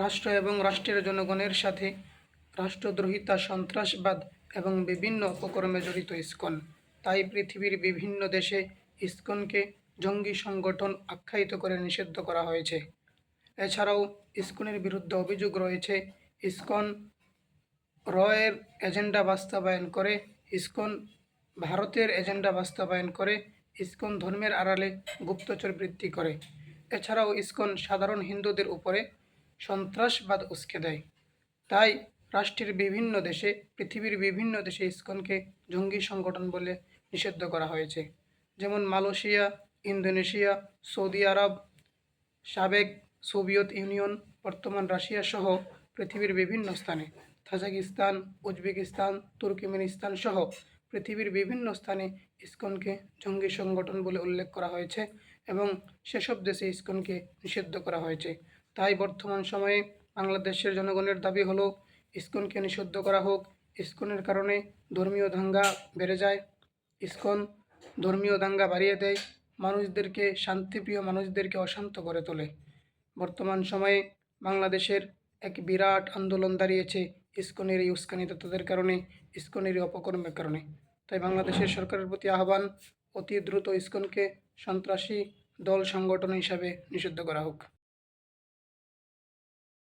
রাষ্ট্র এবং রাষ্ট্রের জনগণের সাথে রাষ্ট্রদ্রোহিতা, সন্ত্রাসবাদ এবং বিভিন্ন অপকর্মে জড়িত ইসকন। তাই পৃথিবীর বিভিন্ন দেশে ইসকনকে জঙ্গি সংগঠন আখ্যায়িত করে নিষিদ্ধ করা হয়েছে। এছাড়াও ইসকনের বিরুদ্ধে অভিযোগ রয়েছে ইসকন রয়ের এজেন্ডা বাস্তবায়ন করে, ইসকন ভারতের এজেন্ডা বাস্তবায়ন করে, ইসকন ধর্মের আড়ালে গুপ্তচর বৃত্তি করে। এছাড়াও ইসকন সাধারণ হিন্দুদের উপরে সন্ত্রাসবাদ উস্কে দেয়। তাই রাষ্ট্রের বিভিন্ন দেশে, পৃথিবীর বিভিন্ন দেশে ইসকনকে জঙ্গি সংগঠন বলে নিষিদ্ধ করা হয়েছে। যেমন মালয়েশিয়া, ইন্দোনেশিয়া, সৌদি আরব, সাবেক সোভিয়েত ইউনিয়ন, বর্তমান রাশিয়া সহ পৃথিবীর বিভিন্ন স্থানে, তাজিকিস্তান, উজবেকিস্তান, তুর্কমেনিস্তান সহ পৃথিবীর বিভিন্ন স্থানে ইসকনকে জঙ্গি সংগঠন বলে উল্লেখ করা হয়েছে এবং সেসব দেশে ইসকনকে নিষিদ্ধ করা হয়েছে। তাই বর্তমান সময়ে বাংলাদেশের জনগণের দাবি হলো ইসকনকে নিষিদ্ধ করা হোক। ইসকনের কারণে ধর্মীয় দাঙ্গা বেড়ে যায়, ইসকন ধর্মীয় দাঙ্গা বাড়িয়ে দেয়, মানুষদেরকে, শান্তিপ্রিয় মানুষদেরকে অশান্ত করে তোলে। বর্তমান সময়ে বাংলাদেশের এক বিরাট আন্দোলন দাঁড়িয়েছে ইসকনের এই উস্কানিদাতাদের কারণে, ইসকনের এই অপকর্মের কারণে। তাই বাংলাদেশের সরকারের প্রতি আহ্বান, অতি দ্রুত ইসকনকে সন্ত্রাসী দল সংগঠন হিসাবে নিষিদ্ধ করা হোক।